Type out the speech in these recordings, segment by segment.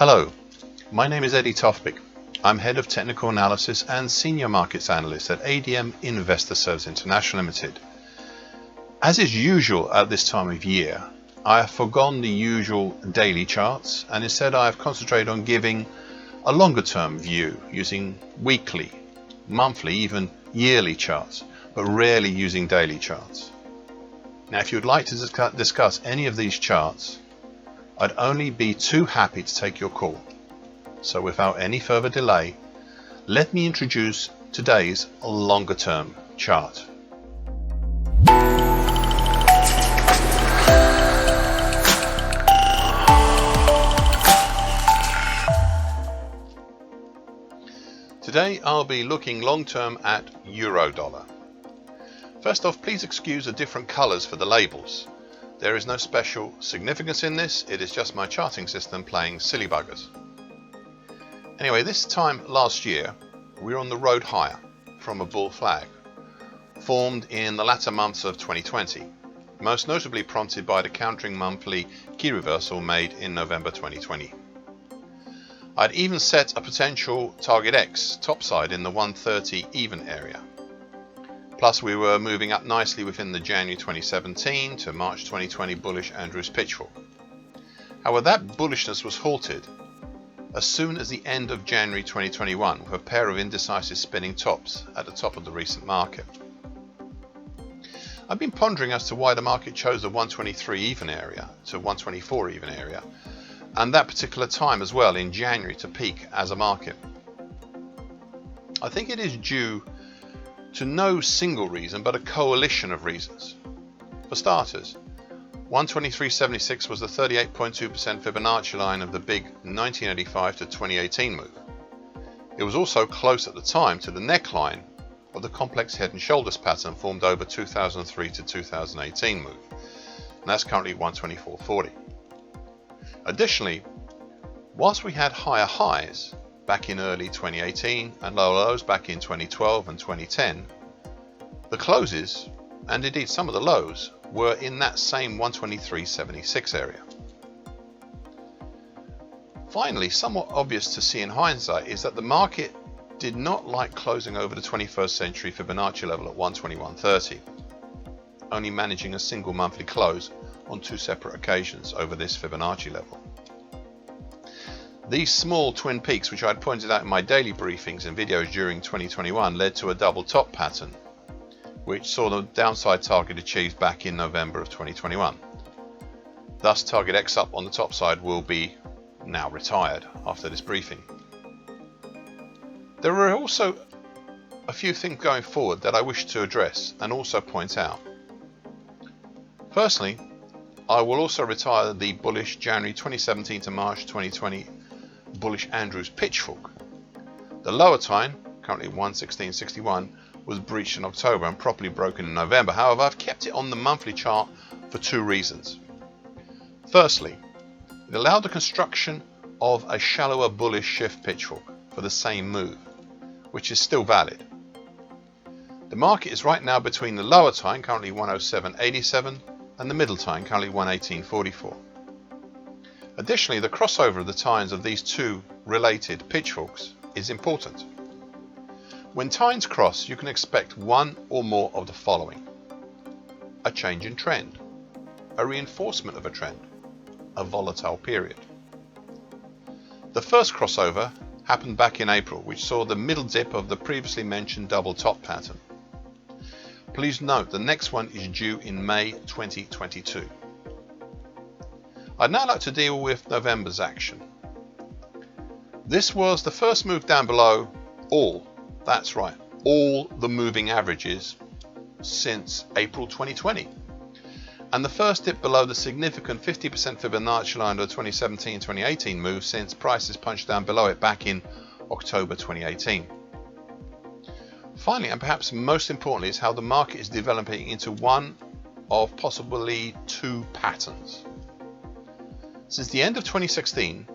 Hello, my name is Tofpik. I'm Head of Technical Analysis and Senior Markets Analyst at ADM Investor Service International Limited. As is usual at this time of year, I have forgone the usual daily charts and instead I have concentrated on giving a longer term view using weekly, monthly, even yearly charts, but rarely using daily charts. Now, if you'd like to discuss any of these charts, I'd only be too happy to take your call. So without any further delay, let me introduce today's longer term chart. Today I'll be looking long term at euro-dollar. First off, please excuse the different colours for the labels. There is no special significance in this, it is just my charting system playing silly buggers. Anyway, this time last year, we were on the road higher from a bull flag, formed in the latter months of 2020, most notably prompted by the countering monthly key reversal made in November 2020. I'd even set a potential target X topside in the 130 even area. Plus, we were moving up nicely within the January 2017 to March 2020 bullish Andrews pitchfork. However, that bullishness was halted as soon as the end of January 2021 with a pair of indecisive spinning tops at the top of the recent market. I've been pondering as to why the market chose the 123 even area to 124 even area, and that particular time as well in January to peak as a market. I think it is due to no single reason but a coalition of reasons. For starters, 123.76 was the 38.2% Fibonacci line of the big 1985 to 2018 move. It was also close at the time to the neckline of the complex head and shoulders pattern formed over 2003 to 2018 move, and that's currently 124.40. Additionally, whilst we had higher highs back in early 2018 and lower lows back in 2012 and 2010, the closes, and indeed some of the lows, were in that same 123.76 area. Finally, somewhat obvious to see in hindsight is that the market did not like closing over the 21st century Fibonacci level at 121.30, only managing a single monthly close on two separate occasions over this Fibonacci level. These small twin peaks, which I had pointed out in my daily briefings and videos during 2021, led to a double top pattern, which saw the downside target achieved back in November of 2021. Thus, target X up on the top side will be now retired after this briefing. There are also a few things going forward that I wish to address and also point out. Firstly, I will also retire the bullish January 2017 to March 2020 bullish Andrews pitchfork. The lower time, currently 116.61, was breached in October and properly broken in November. However, I've kept it on the monthly chart for two reasons. Firstly, it allowed the construction of a shallower bullish shift pitchfork for the same move, which is still valid. The market is right now between the lower time, currently 107.87, and the middle time, currently 118.44. Additionally, the crossover of the tines of these two related pitchforks is important. When tines cross, you can expect one or more of the following: a change in trend, a reinforcement of a trend, a volatile period. The first crossover happened back in April, which saw the middle dip of the previously mentioned double top pattern. Please note the next one is due in May 2022. I'd now like to deal with November's action. This was the first move down below all the moving averages since April 2020, and the first dip below the significant 50% Fibonacci line of the 2017-2018 move since prices punched down below it back in October 2018. Finally, and perhaps most importantly, is how the market is developing into one of possibly two patterns. Since the end of 2016,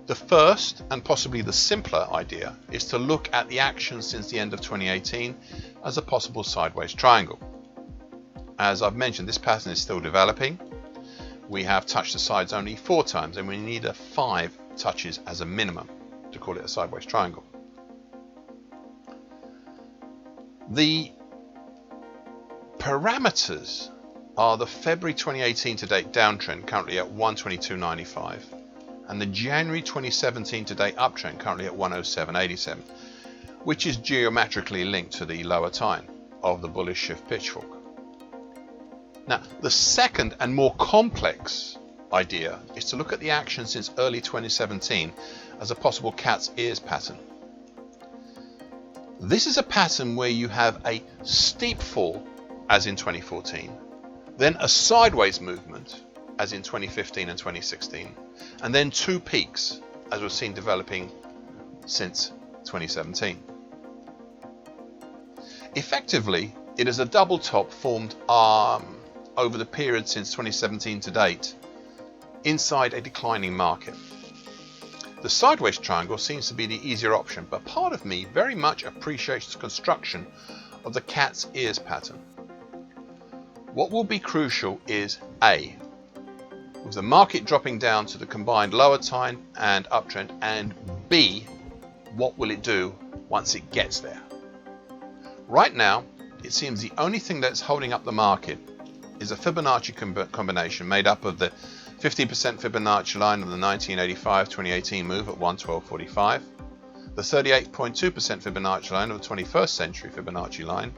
the first and possibly the simpler idea is to look at the action since the end of 2018 as a possible sideways triangle. As I've mentioned, this pattern is still developing, we have touched the sides only 4 times, and we need 5 touches as a minimum to call it a sideways triangle. The parameters are the February 2018 to date downtrend, currently at 122.95, and the January 2017 to date uptrend, currently at 107.87, which is geometrically linked to the lower time of the bullish shift pitchfork. Now, the second and more complex idea is to look at the action since early 2017 as a possible cat's ears pattern. This is a pattern where you have a steep fall, as in 2014, then a sideways movement, as in 2015 and 2016, and then 2 peaks, as we've seen developing since 2017. Effectively, it is a double top formed over the period since 2017 to date, inside a declining market. The sideways triangle seems to be the easier option, but part of me very much appreciates the construction of the cat's ears pattern. What will be crucial is A, with the market dropping down to the combined lower time and uptrend, and B, what will it do once it gets there? Right now, it seems the only thing that's holding up the market is a Fibonacci combination made up of the 50% Fibonacci line of the 1985-2018 move at 112.45, the 38.2% Fibonacci line of the 21st century Fibonacci line,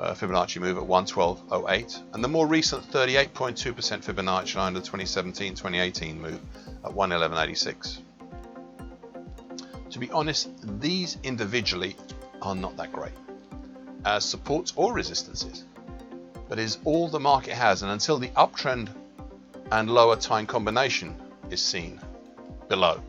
Fibonacci move at 112.08, and the more recent 38.2% Fibonacci line of the 2017-2018 move at 111.86. To be honest, these individually are not that great as supports or resistances, but is all the market has, and until the uptrend and lower time combination is seen below,